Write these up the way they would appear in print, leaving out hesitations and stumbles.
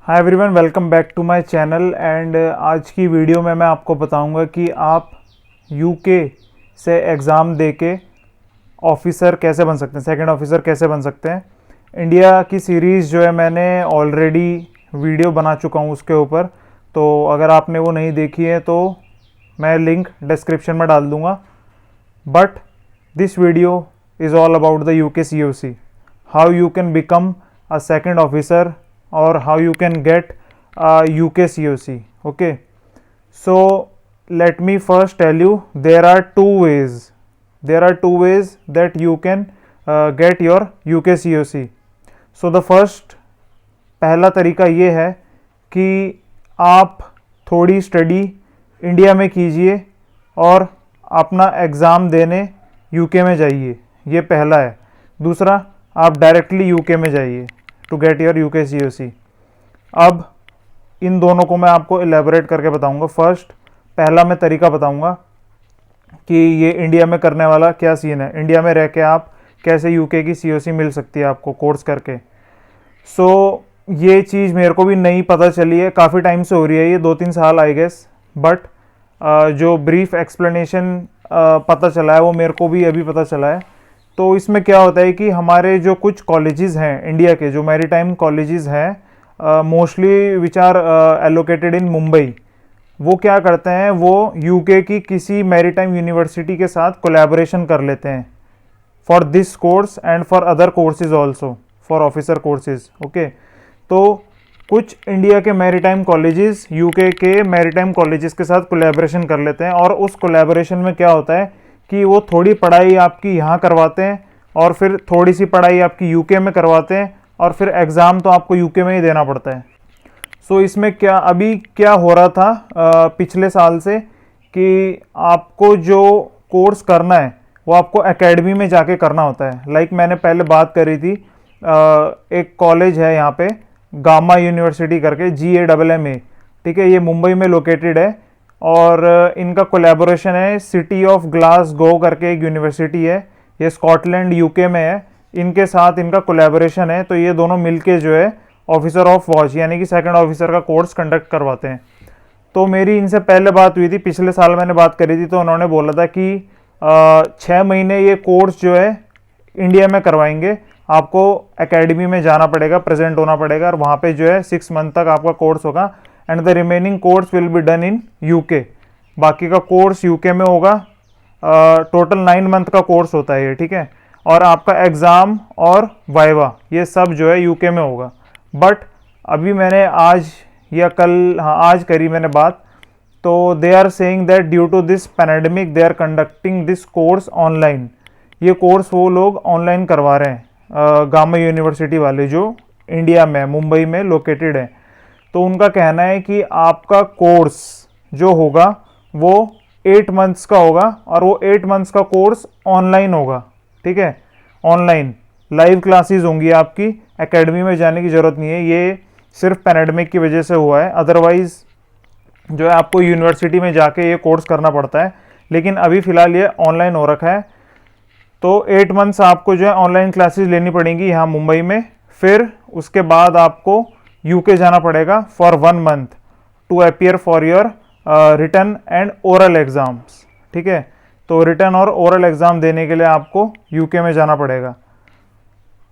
Hi everyone, welcome back to my channel. And आज की video में मैं आपको बताऊंगा कि आप यूके से एग्ज़ाम देके ऑफिसर कैसे बन सकते हैं, सेकंड ऑफिसर कैसे बन सकते हैं। इंडिया की सीरीज़ जो है मैंने ऑलरेडी वीडियो बना चुका हूँ उसके ऊपर, तो अगर आपने वो नहीं देखी है तो मैं लिंक डिस्क्रिप्शन में डाल दूँगा। But this video is all about the UK COC, how you can become a second officer or how you can get a UK COC. Okay, so let me first tell you there are two ways that you can get your UK COC. So the first, पहला तरीका ये है कि आप थोड़ी study India में कीजिए और अपना एग्ज़ाम देने यूके में जाइए, ये पहला है। दूसरा, आप डायरेक्टली यूके में जाइए to get your UK COC। अब इन दोनों को मैं आपको एलेबोरेट करके बताऊंगा। फर्स्ट, पहला मैं तरीका बताऊंगा कि ये इंडिया में करने वाला क्या सीन है, इंडिया में रह के आप कैसे यूके की COC मिल सकती है आपको कोर्स करके। सो ये चीज़ मेरे को भी नहीं पता चली है, काफ़ी टाइम से हो रही है, ये 2-3 साल आई गेस। बट जो ब्रीफ एक्सप्लेनेशन पता चला है वो मेरे को भी अभी पता चला है। तो इसमें क्या होता है कि हमारे जो कुछ कॉलेजेस हैं इंडिया के, जो मैरीटाइम कॉलेजेस हैं mostly which are allocated in Mumbai, वो क्या करते हैं, वो यूके की किसी मैरीटाइम यूनिवर्सिटी के साथ कोलैबोरेशन कर लेते हैं for this course and for other courses also, for officer courses. Okay, तो कुछ इंडिया के मैरीटाइम कॉलेजेस यूके के मैरीटाइम कॉलेजेस के साथ कोलैबोरेशन कर लेते हैं, और उस कोलैबोरेशन में क्या होता है कि वो थोड़ी पढ़ाई आपकी यहाँ करवाते हैं और फिर थोड़ी सी पढ़ाई आपकी यूके में करवाते हैं, और फिर एग्ज़ाम तो आपको यूके में ही देना पड़ता है। सो इसमें क्या हो रहा था पिछले साल से कि आपको जो कोर्स करना है वो आपको एकेडमी में जाके करना होता है। लाइक मैंने पहले बात करी थी, एक कॉलेज है यहाँ पे गामा यूनिवर्सिटी करके, GAMMA, ठीक है, ये मुंबई में लोकेटेड है, और इनका कोलैबोरेशन है सिटी ऑफ ग्लासगो करके एक यूनिवर्सिटी है, ये स्कॉटलैंड यूके में है, इनके साथ इनका कोलैबोरेशन है। तो ये दोनों मिलके जो है ऑफिसर ऑफ वॉच यानी कि सेकंड ऑफिसर का कोर्स कंडक्ट करवाते हैं। तो मेरी इनसे पहले बात हुई थी, पिछले साल मैंने बात करी थी, तो उन्होंने बोला था कि 6 महीने ये कोर्स जो है इंडिया में करवाएंगे, आपको एकेडमी में जाना पड़ेगा, प्रेजेंट होना पड़ेगा, और वहाँ पे जो है 6 मंथ तक आपका कोर्स होगा, and the remaining course will be done in UK. बाकी का कोर्स यूके में होगा। टोटल 9 मंथ का कोर्स होता है ये, ठीक है, और आपका एग्ज़ाम और वाइवा ये सब जो है यूके में होगा। बट अभी मैंने आज या कल, हाँ आज करी मैंने बात, तो they are saying that due to this pandemic they are conducting this course online. ये कोर्स वो लोग ऑनलाइन करवा रहे हैं, गामा यूनिवर्सिटी वाले जो इंडिया में मुंबई में लोकेटेड है। तो उनका कहना है कि आपका कोर्स जो होगा वो 8 मंथ्स का होगा, और वो 8 मंथ्स का कोर्स ऑनलाइन होगा, ठीक है, ऑनलाइन लाइव क्लासेस होंगी आपकी, एकेडमी में जाने की ज़रूरत नहीं है। ये सिर्फ पैंडेमिक की वजह से हुआ है, अदरवाइज़ जो है आपको यूनिवर्सिटी में जाके ये कोर्स करना पड़ता है, लेकिन अभी फ़िलहाल ये ऑनलाइन हो रखा है। तो 8 मंथ्स आपको जो है ऑनलाइन क्लासेस लेनी पड़ेंगी यहाँ मुंबई में, फिर उसके बाद आपको यूके जाना पड़ेगा for 1 month to appear for your written and oral exams, ठीक है। तो रिटन और ओरल एग्ज़ाम देने के लिए आपको यूके में जाना पड़ेगा।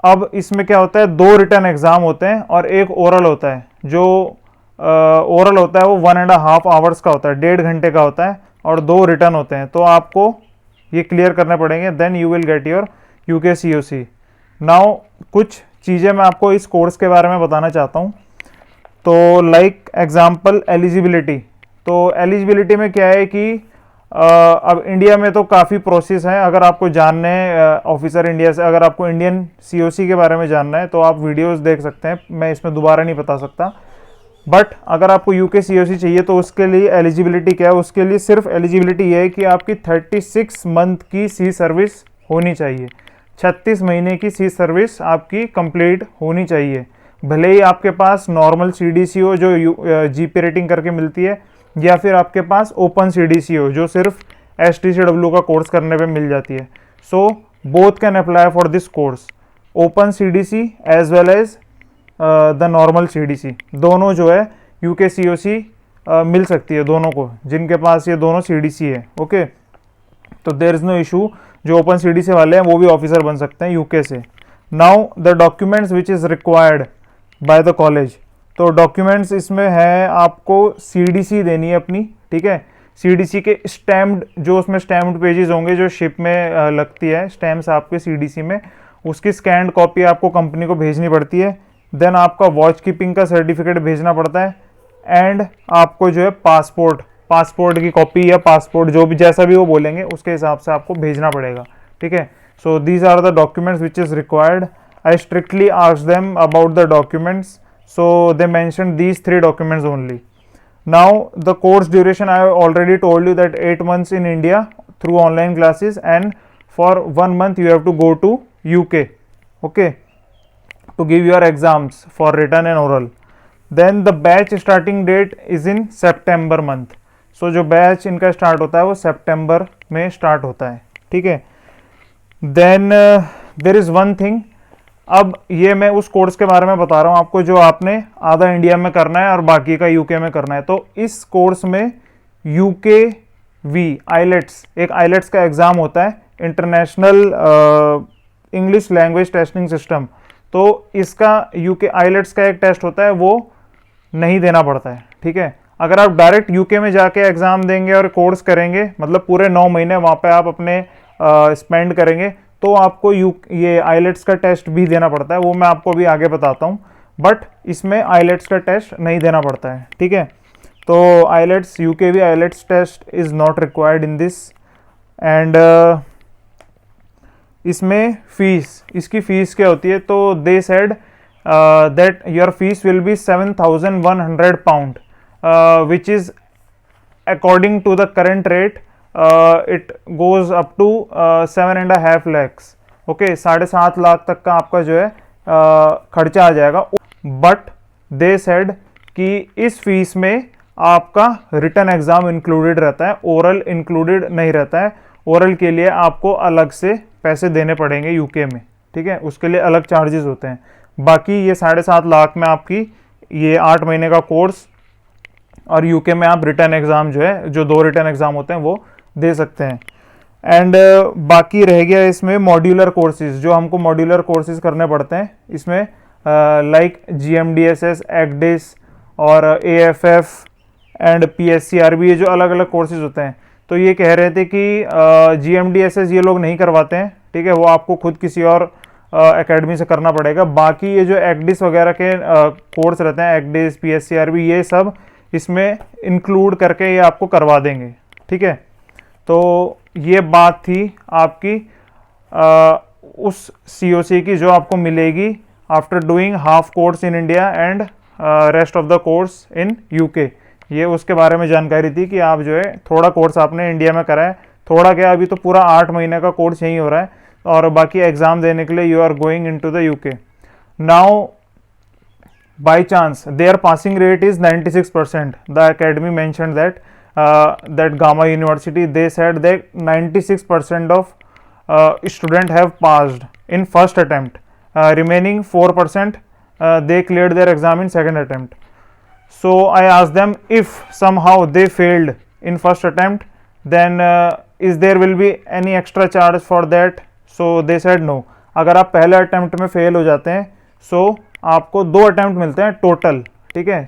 अब इसमें क्या होता है, 2 रिटन एग्ज़ाम होते हैं और एक ओरल होता है। जो ओरल होता है वो 1.5 आवर्स का होता है, 1.5 घंटे का होता है, और 2 रिटन होते हैं। तो आपको ये क्लियर करने पड़ेंगे, then you will get your UK COC। Now कुछ चीज़ें मैं आपको इस कोर्स के बारे में बताना चाहता हूँ। तो लाइक एग्जांपल एलिजिबिलिटी। तो एलिजिबिलिटी में क्या है कि अब इंडिया में तो काफ़ी प्रोसेस हैं। अगर आपको जानना है ऑफिसर इंडिया से, अगर आपको इंडियन COC के बारे में जानना है तो आप वीडियोस देख सकते हैं, मैं इसमें दोबारा नहीं बता सकता। बट अगर आपको यूके COC चाहिए तो उसके लिए एलिजिबिलिटी क्या है, उसके लिए सिर्फ एलिजिबिलिटी ये है कि आपकी 36 मंथ की सी सर्विस होनी चाहिए, 36 महीने की सी सर्विस आपकी कंप्लीट होनी चाहिए। भले ही आपके पास नॉर्मल CDC हो जो GP रेटिंग करके मिलती है, या फिर आपके पास ओपन CDC हो जो सिर्फ STCW का कोर्स करने पे मिल जाती है। So both can apply for this course, open CDC as well as the normal CDC। दोनों जो है UK COC मिल सकती है दोनों को, जिनके पास ये दोनों CDC है। ओके, तो देयर इज़ नो इशू, जो ओपन CDC वाले हैं वो भी ऑफिसर बन सकते हैं UK से। Now the documents which is required by the college, तो डॉक्यूमेंट्स इसमें है आपको CDC देनी है अपनी, ठीक है। CDC के स्टैम्प्ड, जो उसमें स्टैम्प्ड पेजेस होंगे जो शिप में लगती है स्टैम्प्स आपके CDC में, उसकी स्कैंड कॉपी आपको कंपनी को भेजनी पड़ती है। देन आपका वॉच कीपिंग का सर्टिफिकेट भेजना पड़ता है, एंड आपको जो है पासपोर्ट की कॉपी या पासपोर्ट जो भी जैसा भी वो बोलेंगे उसके हिसाब से आपको भेजना पड़ेगा, ठीक है। So these are the documents which is required. I strictly asked them about the documents, so they mentioned these 3 documents only. Now the course duration, I have already told you that 8 months in India through online classes, and for 1 month you have to go to UK, okay, to give your exams for written and oral. Then the batch starting date is in September month. So जो batch इनका start होता है वो September में start होता है, ठीक है। Then there is one thing, अब ये मैं उस कोर्स के बारे में बता रहा हूँ आपको जो आपने आधा इंडिया में करना है और बाकी का UK में करना है। तो इस कोर्स में UKV आइलेट्स, एक आइलेट्स का एग्ज़ाम होता है, international English language testing system. तो इसका UK आइलेट्स का एक टेस्ट होता है, वो नहीं देना पड़ता है, ठीक है। अगर आप डायरेक्ट UK में जाके एग्ज़ाम देंगे और कोर्स करेंगे, मतलब पूरे 9 महीने वहाँ पे आप अपने स्पेंड करेंगे, तो आपको ये आइलेट्स का टेस्ट भी देना पड़ता है, वो मैं आपको भी आगे बताता हूँ। बट इसमें आइलेट्स का टेस्ट नहीं देना पड़ता है, ठीक है। तो IELTS UKV IELTS test is not required in this. And इसमें फीस, इसकी फ़ीस क्या होती है, तो they said that your fees will be 7,100 pound, which is according to the current rate it goes up to 7.5 lakhs, okay, 7.5 lakh तक का आपका जो है खर्चा आ जाएगा। बट दे सेड कि इस फीस में आपका रिटन एग्जाम इंक्लूडेड रहता है, ओरल इंक्लूडेड नहीं रहता है। ओरल के लिए आपको अलग से पैसे देने पड़ेंगे UK में, ठीक है, उसके लिए अलग चार्जेस होते हैं। बाकी ये 7.5 लाख में आपकी ये 8 महीने का कोर्स, और UK में आप रिटन एग्ज़ाम जो है, जो 2 रिटन एग्ज़ाम होते हैं वो दे सकते हैं। एंड बाकी रह गया इसमें मॉड्यूलर कोर्सेज, जो हमको मॉड्यूलर कोर्सेज करने पड़ते हैं इसमें, लाइक GMDSS, ECDIS और AFF एंड PSCRB, ये जो अलग अलग कोर्सेज होते हैं। तो ये कह रहे थे कि GMDSS ये लोग नहीं करवाते हैं, ठीक है, वो आपको खुद किसी और एकेडमी से करना पड़ेगा। बाकी ये जो ECDIS वगैरह के कोर्स रहते हैं, ECDIS, PSCRB, ये सब इसमें इंक्लूड करके ये आपको करवा देंगे, ठीक है। तो ये बात थी आपकी उस COC की जो आपको मिलेगी after doing half course in India and rest of the course in UK। ये उसके बारे में जानकारी थी कि आप जो है थोड़ा कोर्स आपने इंडिया में करा है, थोड़ा क्या, अभी तो पूरा 8 महीने का कोर्स यहीं हो रहा है, और बाकी एग्ज़ाम देने के लिए you are going into the UK। Now by chance their passing rate is 96%. The academy mentioned that that Gamma University, they said that 96% of students have passed in first attempt, remaining 4% they cleared their exam in second attempt. So I asked them, if somehow they failed in first attempt, then is there will be any extra charge for that? So they said no. अगर आप पहले attempt में fail हो जाते हैं, so आपको 2 attempt मिलते हैं टोटल, ठीक है,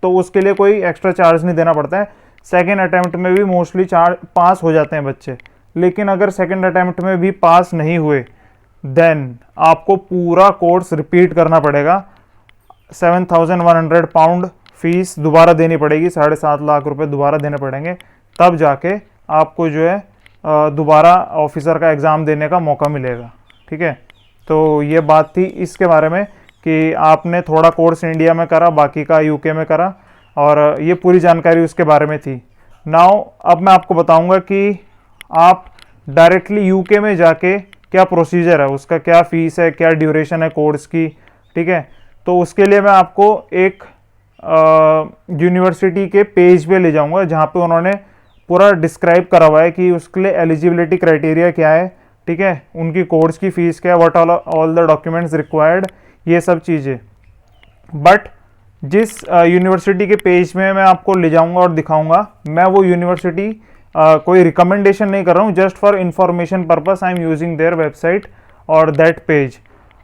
तो उसके लिए कोई एक्स्ट्रा चार्ज नहीं देना पड़ता है। सेकेंड अटेम्प्ट में भी मोस्टली पास हो जाते हैं बच्चे, लेकिन अगर सेकेंड अटेम्प्ट में भी पास नहीं हुए, देन आपको पूरा कोर्स रिपीट करना पड़ेगा। 7,100 pound फीस दोबारा देनी पड़ेगी, 7.5 लाख रुपए दोबारा देने पड़ेंगे, तब जाके आपको जो है दोबारा ऑफिसर का एग्ज़ाम देने का मौका मिलेगा, ठीक है। तो ये बात थी इसके बारे में कि आपने थोड़ा कोर्स इंडिया में करा, बाकी का UK में करा, और ये पूरी जानकारी उसके बारे में थी। नाउ अब मैं आपको बताऊंगा कि आप डायरेक्टली UK में जाके क्या प्रोसीजर है, उसका क्या फ़ीस है, क्या ड्यूरेशन है कोर्स की, ठीक है। तो उसके लिए मैं आपको एक यूनिवर्सिटी के पेज पे ले जाऊंगा जहाँ पे उन्होंने पूरा डिस्क्राइब करा हुआ है कि उसके लिए एलिजिबिलिटी क्राइटेरिया क्या है, ठीक है, उनकी कोर्स की फ़ीस क्या है, what all the documents required, ये सब चीज़ें। बट जिस यूनिवर्सिटी के पेज में मैं आपको ले जाऊंगा और दिखाऊंगा, मैं वो यूनिवर्सिटी कोई रिकमेंडेशन नहीं कर रहा हूँ, just for information purpose I am using their website और दैट पेज।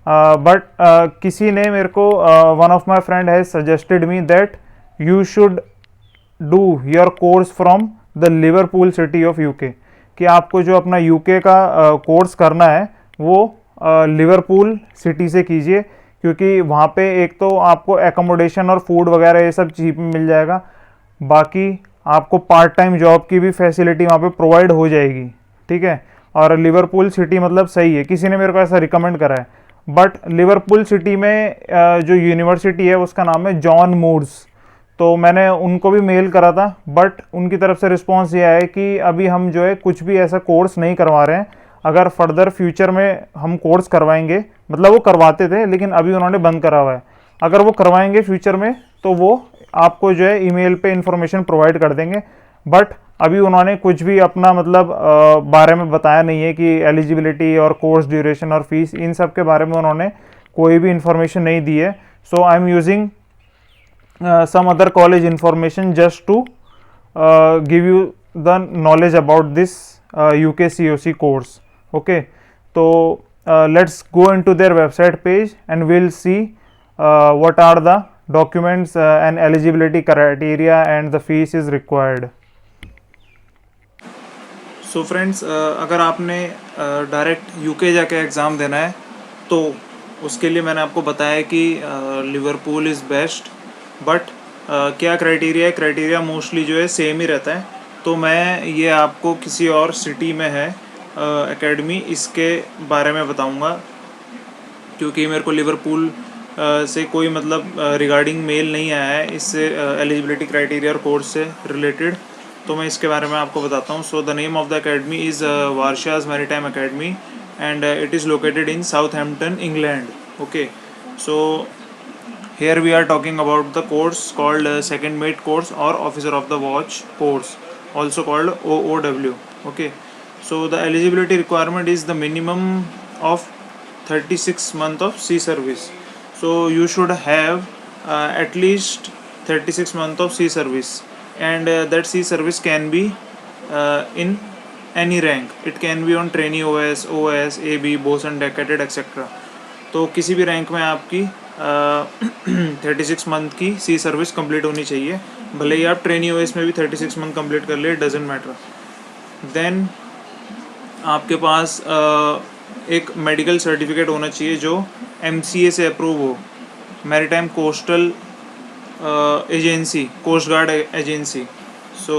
बट किसी ने मेरे को, one of my friend has suggested me that you should do your course from the Liverpool city of UK, कि आपको जो अपना UK का कोर्स करना है वो लिवरपूल सिटी से कीजिए, क्योंकि वहाँ पे एक तो आपको एकोमोडेशन और फूड वगैरह ये सब चीप में मिल जाएगा, बाकी आपको पार्ट टाइम जॉब की भी फैसिलिटी वहाँ पे प्रोवाइड हो जाएगी, ठीक है। और लिवरपूल सिटी मतलब सही है, किसी ने मेरे को ऐसा रिकमेंड करा है। बट लिवरपूल सिटी में जो यूनिवर्सिटी है उसका नाम है जॉन मूड्स, तो मैंने उनको भी मेल करा था, बट उनकी तरफ से रिस्पांस ये आया है कि अभी हम जो है कुछ भी ऐसा कोर्स नहीं करवा रहे हैं, अगर फर्दर फ्यूचर में हम कोर्स करवाएंगे, मतलब वो करवाते थे लेकिन अभी उन्होंने बंद करा हुआ है, अगर वो करवाएंगे फ्यूचर में तो वो आपको जो है ईमेल पे इंफॉर्मेशन प्रोवाइड कर देंगे। बट अभी उन्होंने कुछ भी अपना मतलब बारे में बताया नहीं है कि एलिजिबिलिटी और कोर्स ड्यूरेशन और फीस, इन सब के बारे में उन्होंने कोई भी इंफॉर्मेशन नहीं दी है। So I am using some other college information just to give you the knowledge about this UK COC course. Okay, so let's go into their website page and we'll see what are the documents and eligibility criteria and the fees is required. So friends, अगर आपने direct UK जाके exam देना है तो उसके लिए मैंने आपको बताया कि लिवरपूल इज़ बेस्ट। बट क्या क्राइटेरिया मोस्टली जो है सेम ही रहता है। तो मैं ये आपको किसी और सिटी में है एकेडमी, इसके बारे में बताऊंगा, क्योंकि मेरे को लिवरपूल से कोई मतलब रिगार्डिंग मेल नहीं आया है इससे एलिजिबिलिटी क्राइटेरिया और कोर्स से रिलेटेड, तो मैं इसके बारे में आपको बताता हूँ। So the name of the academy is Warsash maritime academy and it is located in Southampton, England. Okay, so here we are talking about the course called second mate course or officer of the watch course, also called OOW. Okay, so the eligibility requirement is the minimum of 36 month of sea service. So you should have at least 36 month of sea service, and that sea service can be in any rank. It can be on trainee OS, OS, AB, bosun, deck cadet, etc. तो किसी भी rank में आपकी 36 month की सी service complete होनी चाहिए, भले ही आप ट्रेनी ओएस में भी 36 मंथ कंप्लीट कर ले, डजेंट मैटर। देन आपके पास एक मेडिकल सर्टिफिकेट होना चाहिए जो MCA से अप्रूव हो, maritime coastal agency, coast guard agency. So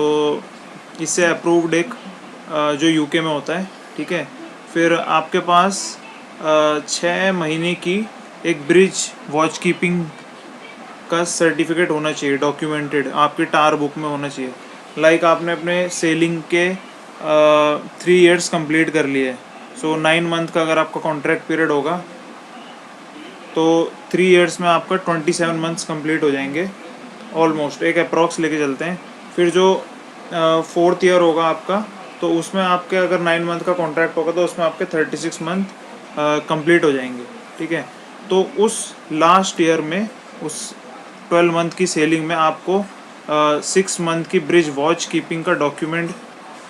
इससे अप्रूव्ड एक जो यूके में होता है, ठीक है। फिर आपके पास 6 महीने की एक ब्रिज वॉच कीपिंग का सर्टिफिकेट होना चाहिए, डॉक्यूमेंटेड, आपकी टार बुक में होना चाहिए। लाइक आपने अपने सेलिंग के 3 इयर्स कंप्लीट कर लिए, सो 9 मंथ का अगर आपका कॉन्ट्रैक्ट पीरियड होगा तो 3 इयर्स में आपका 27 मंथ्स कंप्लीट हो जाएंगे ऑलमोस्ट, एक अप्रॉक्स लेके चलते हैं। फिर जो 4th ईयर होगा आपका, तो उसमें आपके अगर 9 मंथ का कॉन्ट्रैक्ट होगा तो उसमें आपके 36 मंथ कंप्लीट हो जाएंगे, ठीक है। तो उस लास्ट ईयर में, उस 12 मंथ की सेलिंग में आपको 6 मंथ की ब्रिज वॉच कीपिंग का डॉक्यूमेंट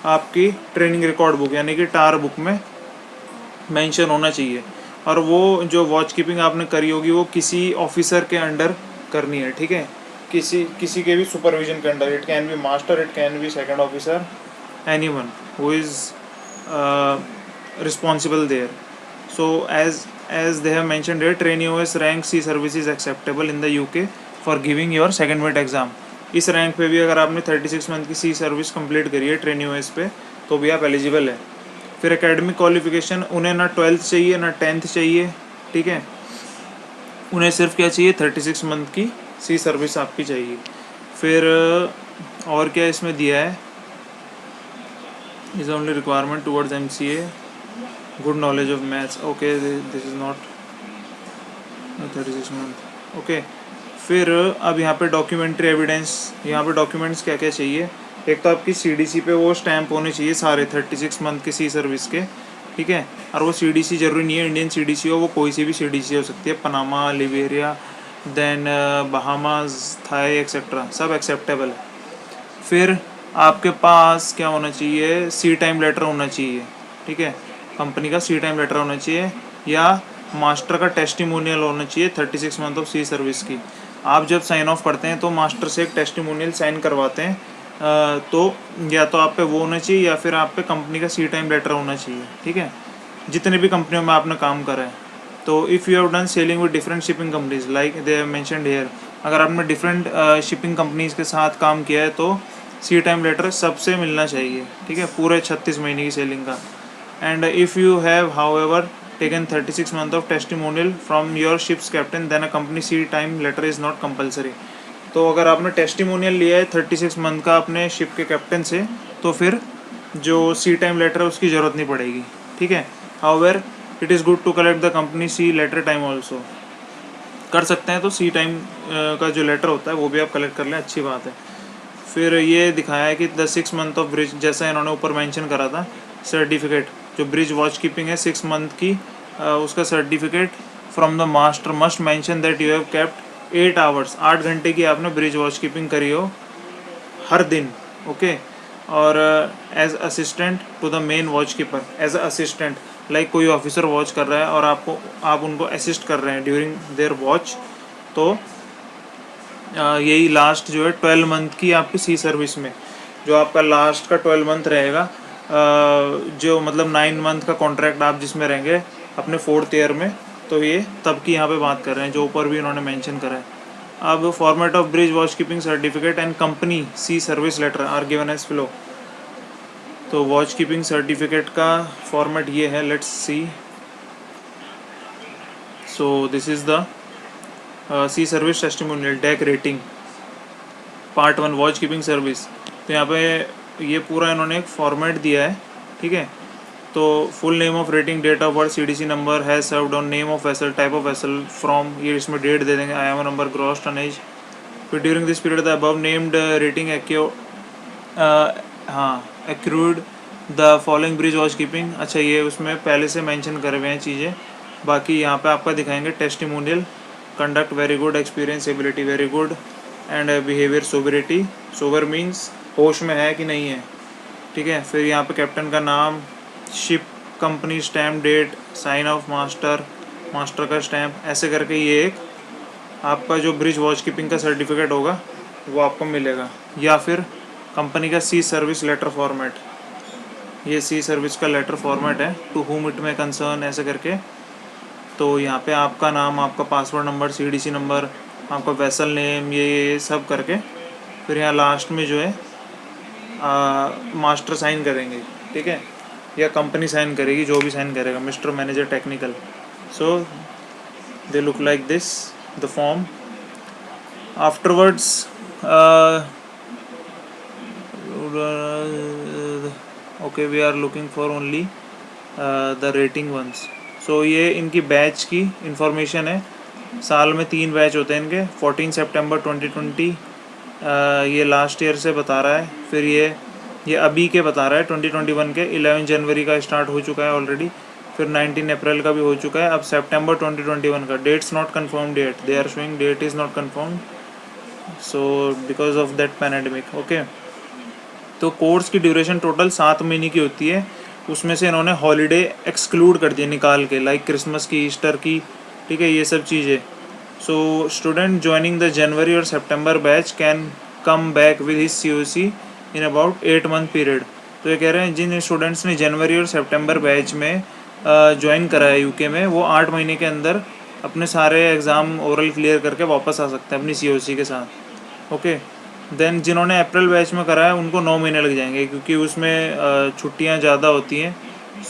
आपकी ट्रेनिंग रिकॉर्ड बुक यानी कि टार बुक में मेंशन होना चाहिए। और वो जो वॉच कीपिंग आपने करी होगी वो किसी ऑफिसर के अंडर करनी है, ठीक है, किसी के भी सुपरविजन के under. It can be master, it can be second officer, anyone who is responsible there. So as they have mentioned here, trainee OS rank C service is acceptable in the UK for giving your second mate exam. इस rank पे भी अगर आपने 36 month की C service complete करी है trainee OS पे तो भी आप एलिजिबल है। फिर एकेडमिक क्वालिफिकेशन, उन्हें ना 12th चाहिए ना 10th चाहिए, ठीक है, उन्हें सिर्फ क्या चाहिए, 36 मंथ की C सर्विस आपकी चाहिए। फिर और क्या इसमें दिया है, is only requirement towards MCA, good knowledge of maths. Okay, this is not 36 month. Okay, फिर अब यहाँ पे डॉक्यूमेंट्री एविडेंस, यहाँ पे डॉक्यूमेंट्स क्या क्या चाहिए। एक तो आपकी CDC पे वो स्टैंप होने चाहिए सारे 36 मंथ के C सर्विस के, ठीक है। और वो CDC जरूरी नहीं है इंडियन CDC हो, वो कोई सी भी CDC हो सकती है, Panama, Liberia, then Bahamas, Thai etcetera, सब एक्सेप्टेबल है। फिर आपके पास क्या होना चाहिए, सी टाइम लेटर होना चाहिए, ठीक है, कंपनी का सी टाइम लेटर होना चाहिए, या मास्टर का टेस्टिमोनियल होना चाहिए 36 मंथ ऑफ सी सर्विस की। आप जब साइन ऑफ करते हैं तो मास्टर से एक टेस्टिमोनियल साइन करवाते हैं, तो या तो आप पे वो होना चाहिए या फिर आप पे कंपनी का सी टाइम लेटर होना चाहिए, ठीक है, जितने भी कंपनियों में आपने काम करा है। तो if you have done selling with different shipping companies like they have mentioned here, अगर आपने डिफरेंट शिपिंग कंपनीज के साथ काम किया है तो सी टाइम लेटर सबसे मिलना चाहिए, ठीक है, पूरे 36 महीने की सेलिंग का। And if you have however taken 36 month of testimonial from your ship's captain then a company sea time letter is not compulsory. तो अगर आपने टेस्टिमोनियल लिया है 36 मंथ का अपने शिप के कैप्टन से, तो फिर जो सी टाइम लेटर है उसकी ज़रूरत नहीं पड़ेगी, ठीक है। However it is good to collect the company sea letter time also, कर सकते हैं तो सी टाइम का जो लेटर होता है वो भी आप कलेक्ट कर लें, अच्छी बात है। फिर ये दिखाया है कि द 6 मंथ ऑफ ब्रिज, जैसा इन्होंने ऊपर मेंशन करा था, सर्टिफिकेट जो ब्रिज वॉच कीपिंग है 6 मंथ की, उसका certificate from the master must mention that you have kept 8 hours, 8 घंटे की आपने ब्रिज वॉच कीपिंग करी हो हर दिन, ओके। और as assistant to the main watch keeper, as assistant like कोई ऑफिसर वॉच कर रहा है और आप उनको असिस्ट कर रहे हैं ड्यूरिंग देयर वॉच, तो यही लास्ट जो है 12 मंथ की आपकी सी सर्विस में, जो आपका लास्ट का 12 मंथ रहेगा, जो मतलब 9 मंथ का कॉन्ट्रैक्ट आप जिसमें रहेंगे अपने 4th ईयर में, तो ये तब की यहाँ पे बात कर रहे हैं जो ऊपर भी इन्होंने मेंशन करा है। अब format of bridge watch keeping certificate and company sea service letter are given as flow. तो वॉच कीपिंग सर्टिफिकेट का फॉर्मेट ये है, let's see. So this is the sea service testimonial deck rating part 1 watch keeping service. तो यहाँ पे ये पूरा इन्होंने एक फॉर्मेट दिया है, ठीक है। तो full name of rating, date of birth, CDC number, has served on, name of vessel, type of vessel, from, ये इसमें डेट दे देंगे, IMO नंबर, ग्रॉस टनेज। फिर during this period the above named rating हाँ accrued the following bridge watch keeping, अच्छा ये उसमें पहले से मेंशन करे हुए हैं चीज़ें। बाकी यहाँ पे आपका दिखाएंगे testimonial, conduct very good, experience ability very good, and behaviour sobriety, sober means होश में है कि नहीं है, ठीक है। फिर यहाँ पे कैप्टन का नाम, ship, company, stamp, date, sign off master, master का स्टैम्प, ऐसे करके ये एक आपका जो ब्रिज वॉच कीपिंग का सर्टिफिकेट होगा वो आपको मिलेगा। या फिर कंपनी का सी सर्विस लेटर फॉर्मेट, ये सी सर्विस का लेटर फॉर्मेट है, टू हुम इट में कंसर्न ऐसे करके। तो यहाँ पे आपका नाम, आपका पासवर्ड नंबर, CDC नंबर, आपका वेसल नेम, ये सब करके फिर यहाँ लास्ट में जो है मास्टर साइन करेंगे, ठीक है, या कंपनी साइन करेगी, जो भी साइन करेगा, mister manager technical. So they look like this the form. Afterwards okay we are looking for only the rating ones. सो ये इनकी बैच की इंफॉर्मेशन है, साल में 3 बैच होते हैं इनके। 14 सितंबर 2020 ये लास्ट ईयर से बता रहा है, फिर ये अभी के बता रहा है 2021 के। 11 जनवरी का स्टार्ट हो चुका है ऑलरेडी, फिर 19 अप्रैल का भी हो चुका है, अब सितंबर 2021 का। Dates not confirmed yet, they are showing date is not confirmed, so because of that pandemic, okay. तो कोर्स की ड्यूरेशन टोटल 7 महीने की होती है, उसमें से इन्होंने हॉलीडे एक्सक्लूड कर दिए निकाल के, लाइक क्रिसमस की, ईस्टर की, ठीक है, ये सब चीज़ें। So student joining the January और सितंबर batch can come back with his COC in about 8 month period. तो ये कह रहे हैं जिन स्टूडेंट्स ने जनवरी और सितंबर बैच में ज्वाइन करा है UK में, वो 8 महीने के अंदर अपने सारे एग्ज़ाम ओरल क्लियर करके वापस आ सकते हैं अपनी COC के साथ, ओके। देन जिन्होंने अप्रैल बैच में करा है उनको 9 महीने लग जाएंगे, क्योंकि उसमें छुट्टियां ज़्यादा होती हैं,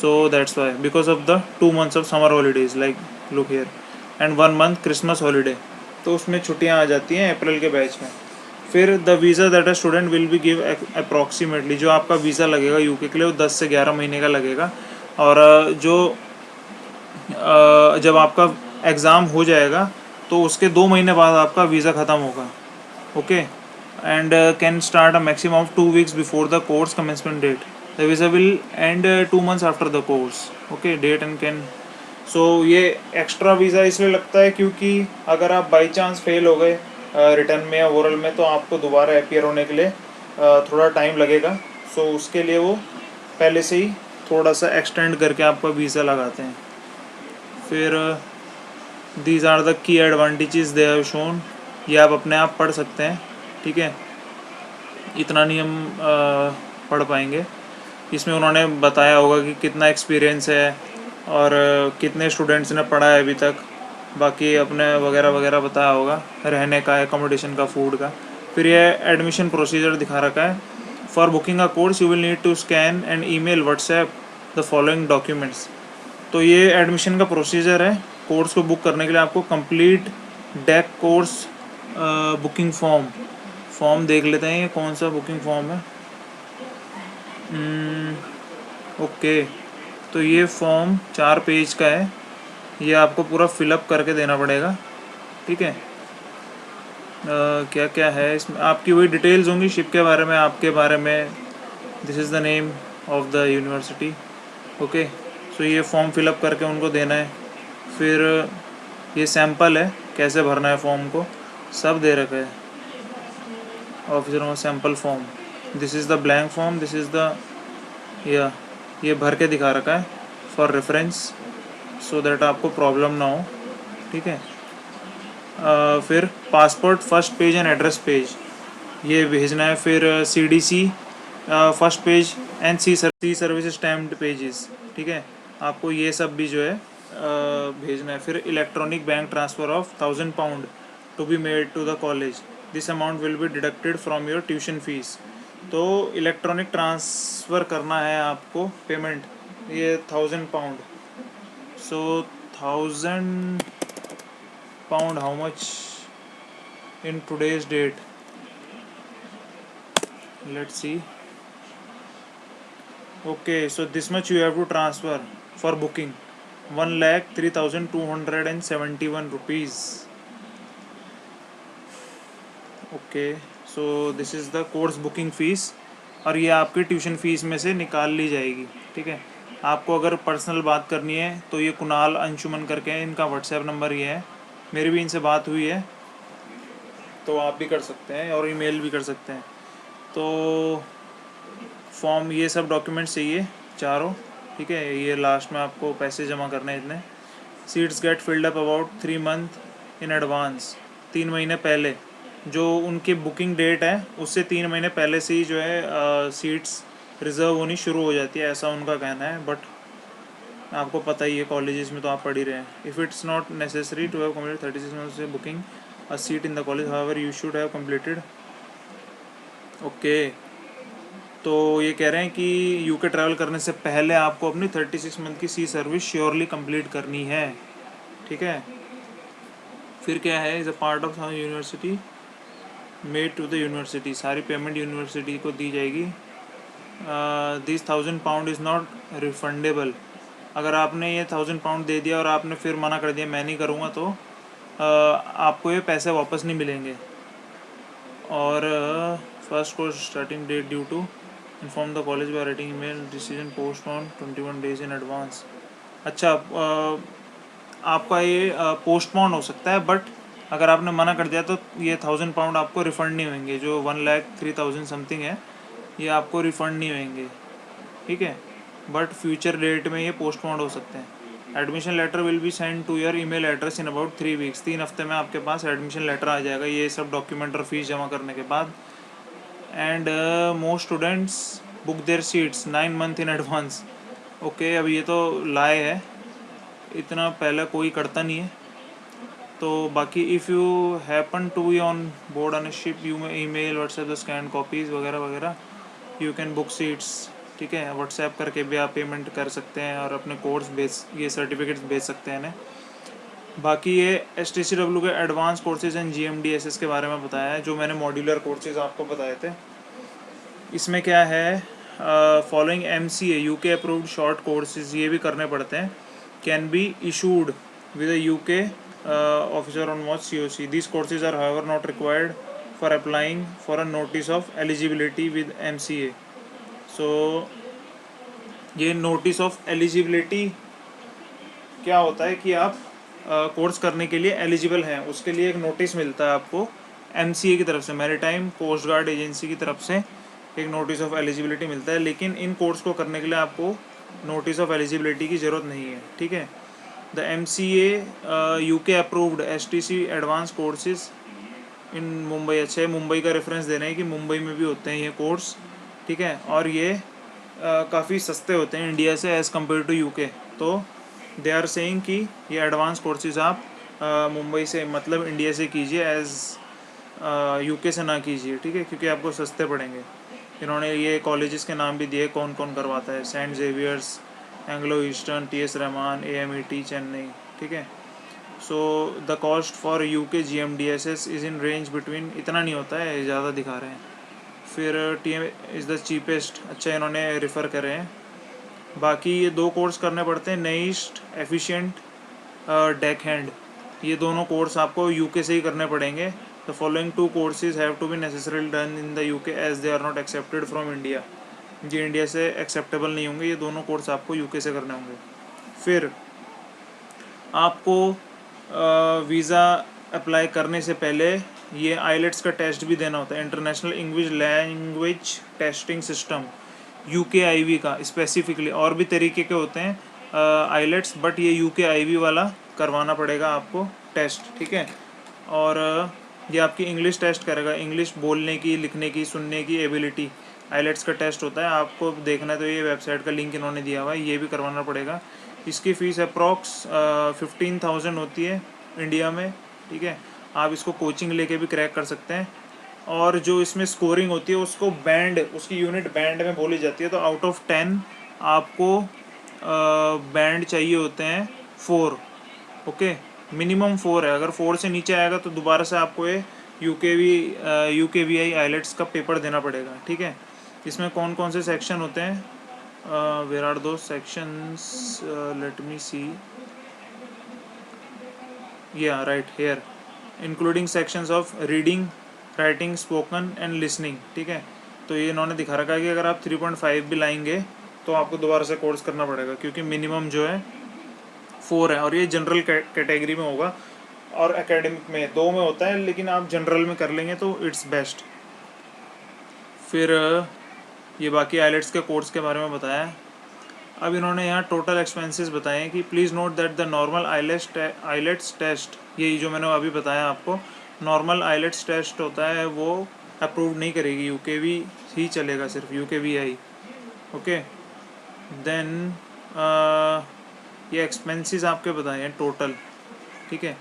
so that's why, because of the 2 months of summer holidays like look here, and 1 month Christmas holiday, तो उसमें छुट्टियां आ जाती हैं अप्रैल के बैच में। फिर the visa that a student will be give approximately, जो आपका वीज़ा लगेगा UK के लिए वो 10 से 11 महीने का लगेगा। और जब आपका एग्ज़ाम हो जाएगा तो उसके 2 महीने बाद आपका वीज़ा ख़त्म होगा, okay. and can start a maximum of 2 weeks before the course commencement date. The visa will end 2 months after the course, okay, date, and can सो ये एक्स्ट्रा वीज़ा इसलिए लगता है क्योंकि अगर आप बाई चांस फेल हो गए रिटर्न में या ओरल में, तो आपको दोबारा अपीयर होने के लिए थोड़ा टाइम लगेगा। सो उसके लिए वो पहले से ही थोड़ा सा एक्सटेंड करके आपका वीज़ा लगाते हैं। फिर these are the key advantages they have shown, ये आप अपने आप पढ़ सकते हैं, ठीक है, इतना नहीं हम पढ़ पाएंगे। इसमें उन्होंने बताया होगा कि कितना एक्सपीरियंस है और कितने स्टूडेंट्स ने पढ़ा है अभी तक, बाकी अपने वगैरह वगैरह बताया होगा, रहने का, एकोमोडेशन का, फूड का। फिर ये एडमिशन प्रोसीजर दिखा रखा है। For booking a course you will need to scan and email WhatsApp the following documents. तो ये एडमिशन का प्रोसीजर है। कोर्स को बुक करने के लिए आपको complete deck course booking form देख लेते हैं ये कौन सा बुकिंग फॉर्म है। ओके, तो ये फॉर्म 4 पेज का है, ये आपको पूरा फिलअप करके देना पड़ेगा, ठीक है। क्या क्या है इसमें, आपकी वही डिटेल्स होंगी शिप के बारे में, आपके बारे में, this is the name of the university. Okay, so ये फॉर्म फिलअप करके उनको देना है। फिर ये सैम्पल है कैसे भरना है फॉर्म को, सब दे रखा है ऑफिसर में। Sample form, this is the blank form, this is the, या ये भर के दिखा रखा है फॉर रेफरेंस, सो दैट आपको प्रॉब्लम ना हो, ठीक है। फिर passport first page and address page ये भेजना है। फिर CDC first page and sea service stamped pages, ठीक है, आपको ये सब भी जो है भेजना है। फिर electronic bank transfer of £1000 to be made to the college, this amount will be deducted from your tuition fees. तो इलेक्ट्रॉनिक ट्रांसफ़र करना है आपको पेमेंट, ये £1000। So £1000 how much in today's date, let's see. Okay, so this much you have to transfer for booking, 1,03,271 rupees. Okay, so this is the course booking fees, और ये आपकी tuition fees में से निकाल ली जाएगी, ठीक है। आपको अगर पर्सनल बात करनी है तो ये कुणाल अंशुमन करके हैं, इनका व्हाट्सएप नंबर ये है, मेरी भी इनसे बात हुई है, तो आप भी कर सकते हैं और ईमेल भी कर सकते हैं। तो फॉर्म, ये सब डॉक्यूमेंट्स चाहिए चारों, ठीक है। ये लास्ट में आपको पैसे जमा करने हैं इतने। Seats get filled up about 3 month in advance, 3 महीने पहले, जो उनकी बुकिंग डेट है उससे 3 महीने पहले से ही जो है सीट्स रिज़र्व होनी शुरू हो जाती है, ऐसा उनका कहना है। बट आपको पता ही है, कॉलेजेस में तो आप पढ़ ही रहे हैं। If it's not necessary to have completed 36 months से booking a seat in the college, however you should have completed. Okay, तो ये कह रहे हैं कि यूके ट्रैवल करने से पहले आपको अपनी 36 मंथ की सी सर्विस श्योरली कंप्लीट करनी है, ठीक है। फिर क्या है, is a part of university made to the university, सारी पेमेंट यूनिवर्सिटी को दी जाएगी। दिस £1000 इज़ नॉट रिफंडेबल, अगर आपने ये £1000 दे दिया और आपने फिर मना कर दिया मैं नहीं करूँगा, तो आपको ये पैसे वापस नहीं मिलेंगे। और first course starting date due to inform the college by writing email, decision post on 21 days in advance. अच्छा, आपका ये पोस्टपोन हो सकता है, बट अगर आपने मना कर दिया तो ये £1000 आपको रिफ़ंड नहीं होंगे, जो 1,03,000 समथिंग है, ये आपको रिफ़ंड नहीं होंगे, ठीक है। बट फ्यूचर डेट में ये पोस्टपोन हो सकते हैं। Admission letter will be send to your email address in about 3 weeks, 3 हफ्ते में आपके पास एडमिशन लेटर आ जाएगा, ये सब डॉक्यूमेंट और फीस जमा करने के बाद। And most students book there seats 9 month in advance. Okay, अब ये तो लाए है, इतना पहले कोई करता नहीं है। तो बाकी if you happen to be on board on a ship, you may email WhatsApp the scan copies वगैरह वगैरह, यू कैन बुक सीट्स, ठीक है। व्हाट्सएप करके भी आप पेमेंट कर सकते हैं और अपने कोर्स भेज, ये सर्टिफिकेट्स भेज सकते हैं इन्हें। बाकी ये STCW के एडवांस कोर्सेज एंड GMDSS के बारे में बताया है, जो मैंने मॉड्यूलर कोर्सेज आपको बताए थे। इसमें क्या है, following MCA UK approved short courses, ये भी करने पड़ते हैं, can be issued with a UK officer on watch COC। These courses are however not required for applying for a notice of eligibility with MCA। So ये notice of eligibility क्या होता है कि आप कोर्स करने के लिए एलिजिबल हैं, उसके लिए एक नोटिस मिलता है आपको एमसीए की तरफ से, मैरीटाइम कोस्ट गार्ड एजेंसी की तरफ से एक नोटिस ऑफ एलिजिबिलिटी मिलता है। लेकिन इन कोर्स को करने के लिए आपको नोटिस ऑफ एलिजिबिलिटी की ज़रूरत नहीं है, ठीक है। The MCA UK approved STC advance courses in Mumbai. अच्छा है, मुंबई का रेफरेंस दे रहे हैं कि मुंबई में भी होते हैं ये कोर्स, ठीक है। और ये काफ़ी सस्ते होते हैं इंडिया से एज़ कम्पेयर टू यूके। तो दे आर सेइंग कि ये एडवांस कोर्सेज आप मुंबई से मतलब इंडिया से कीजिए, एज़ यूके से ना कीजिए, ठीक है, क्योंकि आपको सस्ते पड़ेंगे। इन्होंने ये कॉलेजेस के नाम भी दिए कौन कौन करवाता है, saint Xavier's, Anglo Eastern, TS Rahman, AMET Chennai, ठीक है। So the cost for UK GMDSS is in range between, इतना नहीं होता है, ज़्यादा दिखा रहे हैं। फिर TM इज़ द चीपेस्ट, अच्छा इन्होंने रेफ़र करे हैं। बाकी ये 2 कोर्स करने पड़ते हैं, नेइस्ट एफिशिएंट डेक हैंड। ये दोनों कोर्स आपको यूके से ही करने पड़ेंगे। The following 2 courses have to be necessarily done in the UK as they are not accepted from India. ये इंडिया से एक्सेप्टेबल नहीं होंगे, ये दोनों कोर्स आपको यूके से करने होंगे। फिर आपको वीज़ा अप्लाई करने से पहले ये आइलेट्स का टेस्ट भी देना होता है, international English language testing system, UKIV का स्पेसिफिकली। और भी तरीके के होते हैं आइलेट्स, बट ये UKIV वाला करवाना पड़ेगा आपको टेस्ट, ठीक है। और ये आपकी इंग्लिश टेस्ट करेगा, इंग्लिश बोलने की, लिखने की, सुनने की एबिलिटी, आइलेट्स का टेस्ट होता है। आपको देखना है तो ये वेबसाइट का लिंक इन्होंने दिया हुआ है, ये भी करवाना पड़ेगा। इसकी फ़ीस अप्रॉक्स 15,000 होती है इंडिया में, ठीक है। आप इसको कोचिंग लेके भी क्रैक कर सकते हैं। और जो इसमें स्कोरिंग होती है उसको बैंड, उसकी यूनिट बैंड में बोली जाती है। तो आउट ऑफ 10 आपको बैंड चाहिए होते हैं 4, ओके, मिनिमम 4 है। अगर 4 से नीचे आएगा तो दोबारा से आपको ये UKVI आइलेट्स का पेपर देना पड़ेगा, ठीक है। इसमें कौन कौन से सेक्शन होते हैं, वेयर आर दो सेक्शंस, लेट मी सी, या right here, including sections of reading, writing, spoken and listening, ठीक है। तो ये इन्होंने दिखा रखा है कि अगर आप 3.5 भी लाएंगे तो आपको दोबारा से कोर्स करना पड़ेगा, क्योंकि मिनिमम जो है 4 है। और ये जनरल कैटेगरी में होगा, और एकेडमिक में 2 में होता है, लेकिन आप जनरल में कर लेंगे तो इट्स बेस्ट। फिर ये बाकी आइलेट्स के कोर्स के बारे में बताया। अब इन्होंने यहाँ टोटल एक्सपेंसेस बताए हैं कि please note that the normal IELTS test, ये जो मैंने अभी बताया आपको, नॉर्मल आइलेट्स टेस्ट होता है वो अप्रूव नहीं करेगी UKV ही चलेगा, सिर्फ UKVI, ओके। देन ये एक्सपेंसेस आपके बताए हैं टोटल, ठीक है।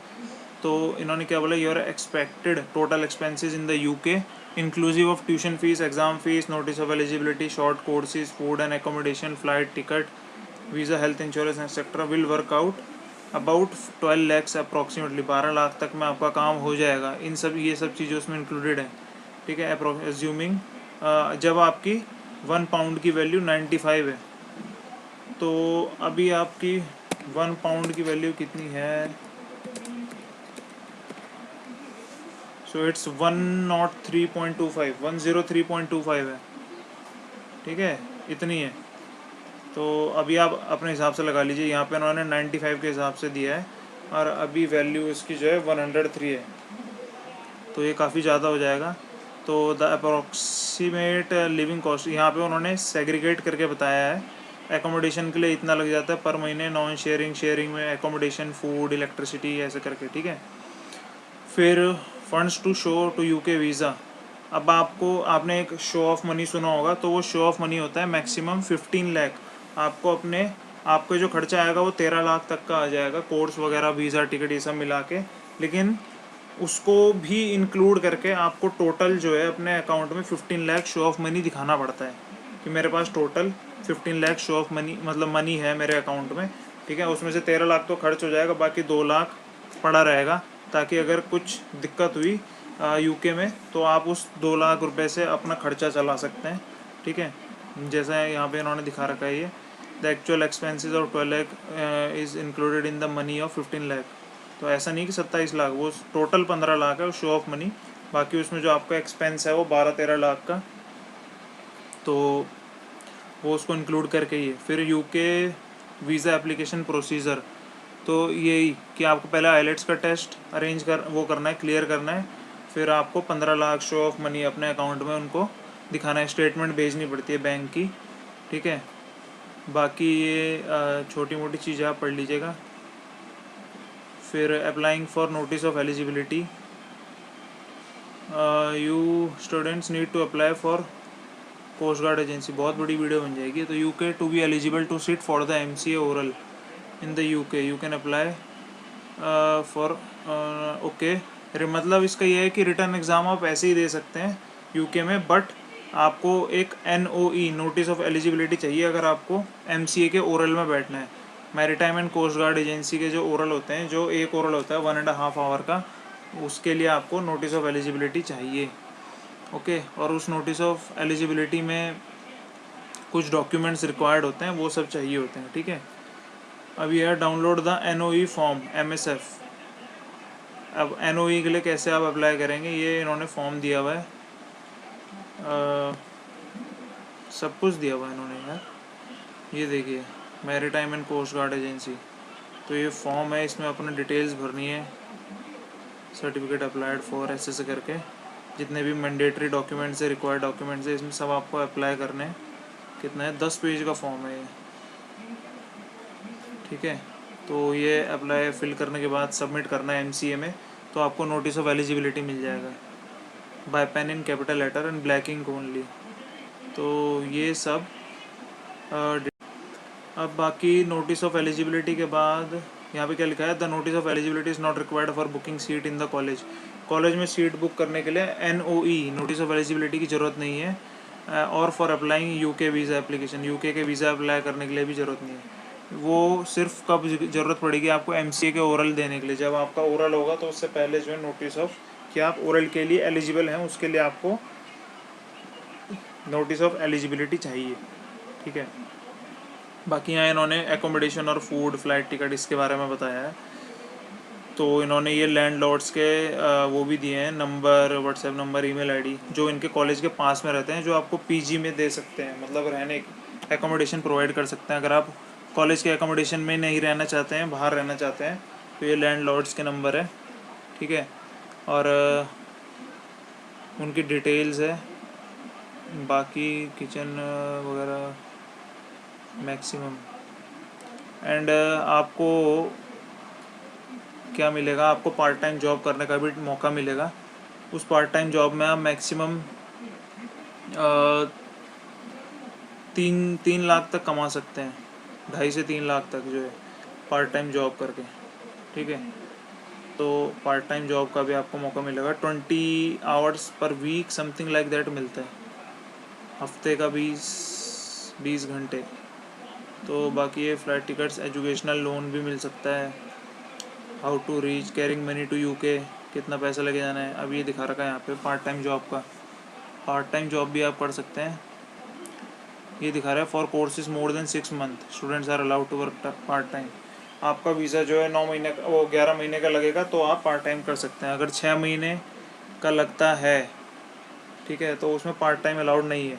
तो इन्होंने क्या बोला, your expected total expenses in the UK inclusive of tuition fees, exam fees, notice of eligibility, short courses, food and accommodation, flight ticket, visa, health insurance etcetera will work out about 12 lakhs approximately, 12 lakh तक में आपका काम हो जाएगा। इन सब ये सब चीज़ें उसमें इंक्लूडेड हैं, ठीक है। एज्यूमिंग जब आपकी 1 पाउंड की वैल्यू 95 है। तो अभी आपकी 1 पाउंड की वैल्यू कितनी है, सो इट्स 103.25, 103.25 है, ठीक है, इतनी है। तो अभी आप अपने हिसाब से लगा लीजिए, यहाँ पे उन्होंने 95 के हिसाब से दिया है, और अभी वैल्यू इसकी जो है 103 है, तो ये काफ़ी ज़्यादा हो जाएगा। तो द अप्रॉक्सीमेट लिविंग कॉस्ट यहाँ पे उन्होंने सेग्रीगेट करके बताया है, एकोमोडेशन के लिए इतना लग जाता है पर महीने, नॉन शेयरिंग, शेयरिंग में एकोमोडेशन, फूड, इलेक्ट्रिसिटी, ऐसे करके, ठीक है। फिर funds to show to UK visa. अब आपने एक शो ऑफ मनी सुना होगा, तो वो शो ऑफ मनी होता है मैक्सिमम 15 लाख। आपको जो खर्चा आएगा वो 13 लाख तक का आ जाएगा, कोर्स वगैरह, वीज़ा, टिकट, ये सब मिला के। लेकिन उसको भी इंक्लूड करके आपको टोटल जो है अपने अकाउंट में 15 लाख शो ऑफ मनी दिखाना पड़ता है कि मेरे पास total 15 lakh show of money, मतलब मनी है मेरे अकाउंट में, ठीक है। उसमें से 13 लाख तो खर्च हो जाएगा, बाकी 2 लाख पड़ा रहेगा, ताकि अगर कुछ दिक्कत हुई यूके में तो आप उस 2 लाख रुपए से अपना खर्चा चला सकते हैं, ठीक है। जैसा यहाँ पे इन्होंने दिखा रखा है, ये the actual expenses of 12 lakh is included in the money of 15 lakh. तो ऐसा नहीं कि 27 लाख, वो टोटल 15 लाख है शो ऑफ मनी, बाकी उसमें जो आपका एक्सपेंस है वो 12-13 लाख का, तो वो उसको इंक्लूड करके ही है। फिर यूके वीज़ा एप्लीकेशन प्रोसीजर, तो यही कि आपको पहले आइलेट्स का टेस्ट करना है, क्लियर करना है, फिर आपको 15 लाख शो ऑफ मनी अपने अकाउंट में उनको दिखाना है, स्टेटमेंट भेजनी पड़ती है बैंक की, ठीक है। बाकी ये छोटी मोटी चीज़ें आप पढ़ लीजिएगा। फिर applying for notice of eligibility, you students need to apply for coast guard agency, बहुत बड़ी वीडियो बन जाएगी। तो UK to be eligible to sit for the MCA oral in the UK you can apply for okay. मतलब इसका ये है कि रिटर्न एग्ज़ाम आप ऐसे ही दे सकते हैं यूके में, बट आपको एक NOE नोटिस ऑफ एलिजिबिलिटी चाहिए अगर आपको MCA के ओरल में बैठना है। Maritime and coast guard agency के जो ओरल होते हैं, जो एक ओरल होता है 1.5 आवर का, उसके लिए आपको नोटिस ऑफ एलिजिबिलिटी चाहिए, ओके। और उस नोटिस ऑफ एलिजिबिलिटी में कुछ डॉक्यूमेंट्स रिक्वायर्ड होते हैं, वो सब चाहिए होते हैं, ठीक है। अब यह download the NOE form MSF। अब NOE के लिए कैसे आप अप्लाई करेंगे, ये इन्होंने फॉर्म दिया हुआ है, सब कुछ दिया हुआ है इन्होंने यार, ये देखिए, maritime and coast guard agency. तो ये फॉर्म है, इसमें अपने डिटेल्स भरनी है, सर्टिफिकेट अप्लाइड फॉर ऐसे करके जितने भी मैंडेटरी डॉक्यूमेंट्स है, रिक्वायर्ड डॉक्यूमेंट्स है, इसमें सब आपको अप्लाई करने हैं। कितना है, 10 पेज का फॉर्म है ये, ठीक है। तो ये अप्लाई फिल करने के बाद सबमिट करना है MCA में, तो आपको नोटिस ऑफ एलिजिबिलिटी मिल जाएगा by pen in capital letter and black ink only. तो ये सब अब बाकी नोटिस ऑफ एलिजिबिलिटी के बाद यहाँ पे क्या लिखा है, the notice of eligibility is not required for booking seat in the college. College में सीट बुक करने के लिए NOE नोटिस ऑफ एलिजिबिलिटी की ज़रूरत नहीं है, और for applying UK visa application, UK के वीज़ा अप्लाई करने के लिए भी ज़रूरत नहीं है। वो सिर्फ कब ज़रूरत पड़ेगी आपको, MCA के ओरल देने के लिए। जब आपका ओरल होगा तो उससे पहले जो है नोटिस ऑफ कि आप ओरल के लिए एलिजिबल हैं, उसके लिए आपको नोटिस ऑफ एलिजिबिलिटी चाहिए, ठीक है। बाकी यहाँ इन्होंने एकोमोडेशन और फूड, फ्लाइट टिकट, इसके बारे में बताया है। तो इन्होंने ये लैंडलॉर्ड्स के वो भी दिए हैं, number, WhatsApp number, email ID, जो इनके कॉलेज के पास में रहते हैं, जो आपको PG में दे सकते हैं, मतलब रहने एकोमोडेशन प्रोवाइड कर सकते हैं। अगर आप कॉलेज के एकोमोडेशन में नहीं रहना चाहते हैं, बाहर रहना चाहते हैं, तो ये लैंडलॉर्ड्स के नंबर है, ठीक है। और उनकी डिटेल्स है, बाकी किचन वगैरह मैक्सिमम। एंड आपको क्या मिलेगा, आपको पार्ट टाइम जॉब करने का भी मौका मिलेगा। उस पार्ट टाइम जॉब में आप मैक्सिमम 3 लाख तक कमा सकते हैं, 2.5 से 3 लाख तक जो है पार्ट टाइम जॉब करके, ठीक है। तो पार्ट टाइम जॉब का भी आपको मौका मिलेगा, 20 hours per week something like that मिलता है, हफ्ते का 20 घंटे। तो बाकी ये फ़्लाइट टिकट्स, एजुकेशनल लोन भी मिल सकता है, how to reach, carrying money to UK, कितना पैसा लेके जाना है। अब ये दिखा रखा है यहाँ पे पार्ट टाइम जॉब का, पार्ट टाइम जॉब भी आप कर सकते हैं। ये दिखा रहा है for courses more than 6 month students are allowed to work part time. आपका वीज़ा जो है 9 महीने का, वो 11 महीने का लगेगा, तो आप पार्ट टाइम कर सकते हैं। अगर 6 महीने का लगता है, ठीक है, तो उसमें पार्ट टाइम अलाउड नहीं है,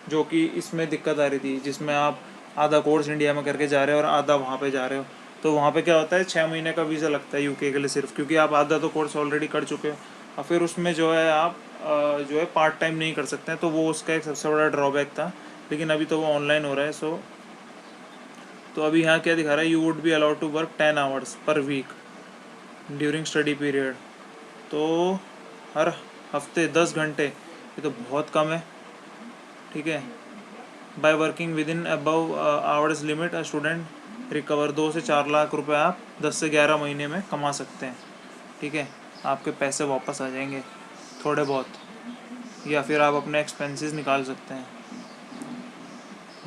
जो कि इसमें दिक्कत आ रही थी, जिसमें आप आधा कोर्स इंडिया में करके जा रहे हो और आधा वहाँ पे जा रहे हो। तो वहाँ पे क्या होता है, 6 महीने का वीज़ा लगता है यूके के लिए सिर्फ, क्योंकि आप आधा तो कोर्स ऑलरेडी कर चुके हो, और फिर उसमें जो है आप जो है पार्ट टाइम नहीं कर सकते हैं। तो वो उसका एक सबसे बड़ा ड्रॉबैक था, लेकिन अभी तो वो ऑनलाइन हो रहा है। तो अभी यहाँ क्या दिखा रहा है, you would be allowed to work 10 hours per week during study period. तो हर हफ्ते 10 घंटे, ये तो बहुत कम है, ठीक है। By working with in above hours limit a student recover, 2 से 4 लाख रुपए आप 10 से 11 महीने में कमा सकते हैं, ठीक है। आपके पैसे वापस आ जाएंगे थोड़े बहुत, या फिर आप अपने एक्सपेंसेस निकाल सकते हैं।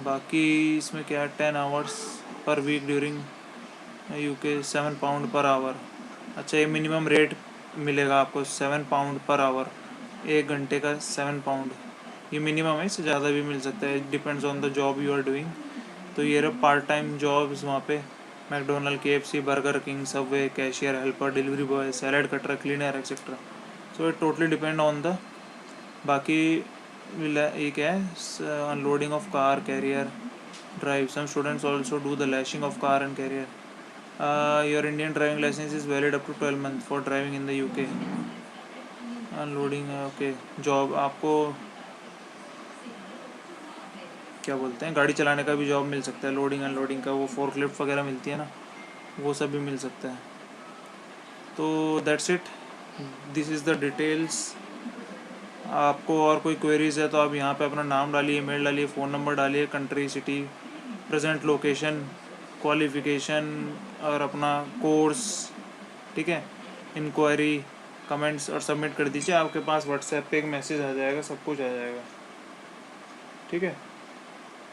बाकी इसमें क्या है, 10 hours per week during UK 7 pound per hour. अच्छा, ये मिनिमम रेट मिलेगा आपको 7 पाउंड पर आवर, 1 घंटे का 7 पाउंड, ये मिनिमम है, इससे ज़्यादा भी मिल सकता है, depends on the job you are doing. तो ये रहा पार्ट टाइम जॉब्स वहाँ पे, McDonald, KFC, Burger King, Subway, cashier helper, delivery boy, salad cutter, cleaner, etcetera. So it totally depend on the. बाकी ये क्या है, unloading of car, carrier drive, some students also do the lashing of car and carrier. Your Indian driving licence is valid up to 12 month for driving in the UK. Unloading है, okay. Job आपको क्या बोलते हैं, गाड़ी चलाने का भी job मिल सकता है, लोडिंग अनलोडिंग का, वो फोर्कलिफ्ट वगैरह मिलती है ना, वो सब भी मिल सकता है। तो that's it, this is the details. आपको और कोई क्वेरीज़ है तो आप यहाँ पे अपना नाम डालिए, मेल डालिए, फ़ोन नंबर डालिए, country, city, present location, qualification और अपना कोर्स, ठीक है, इंक्वायरी, कमेंट्स और सबमिट कर दीजिए। आपके पास व्हाट्सएप पे एक मैसेज आ जाएगा, सब कुछ आ जाएगा, ठीक है।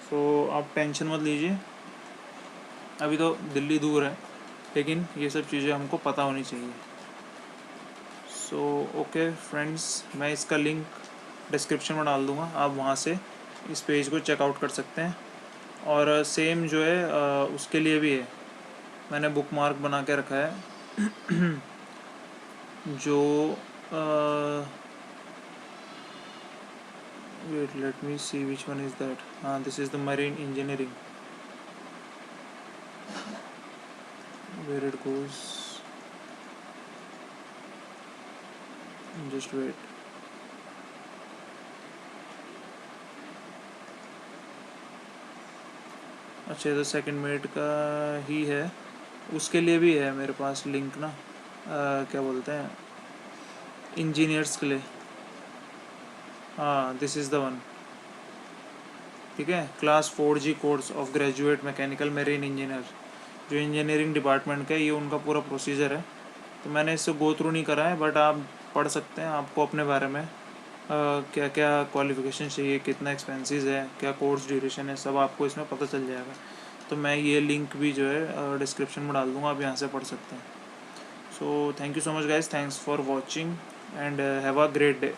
सो आप टेंशन मत लीजिए, अभी तो दिल्ली दूर है, लेकिन ये सब चीज़ें हमको पता होनी चाहिए। सो ओके फ्रेंड्स, मैं इसका लिंक डिस्क्रिप्शन में डाल दूँगा, आप वहाँ से इस पेज को चेकआउट कर सकते हैं। और सेम जो है उसके लिए भी है, मैंने बुक मार्क बना के रखा है जो wait let me see which one is that. हाँ, this is the marine engineering, where it goes, just wait. अच्छा, तो सेकंड मेट का ही है, उसके लिए भी है मेरे पास लिंक ना, क्या बोलते हैं, इंजीनियर्स के लिए। हाँ, दिस इज़ द वन, ठीक है। Class 4G course of graduate mechanical marine engineer, जो इंजीनियरिंग डिपार्टमेंट का ये उनका पूरा प्रोसीजर है। तो मैंने इससे गो थ्रू नहीं करा है, बट आप पढ़ सकते हैं, आपको अपने बारे में क्या क्या क्वालिफ़िकेशन चाहिए, कितना एक्सपेंसेस है, क्या कोर्स ड्यूरेशन है, सब आपको इसमें पता चल जाएगा। तो मैं ये लिंक भी जो है डिस्क्रिप्शन में डाल दूँगा, आप यहाँ से पढ़ सकते हैं। So thank you so much guys, thanks for watching and have a great day.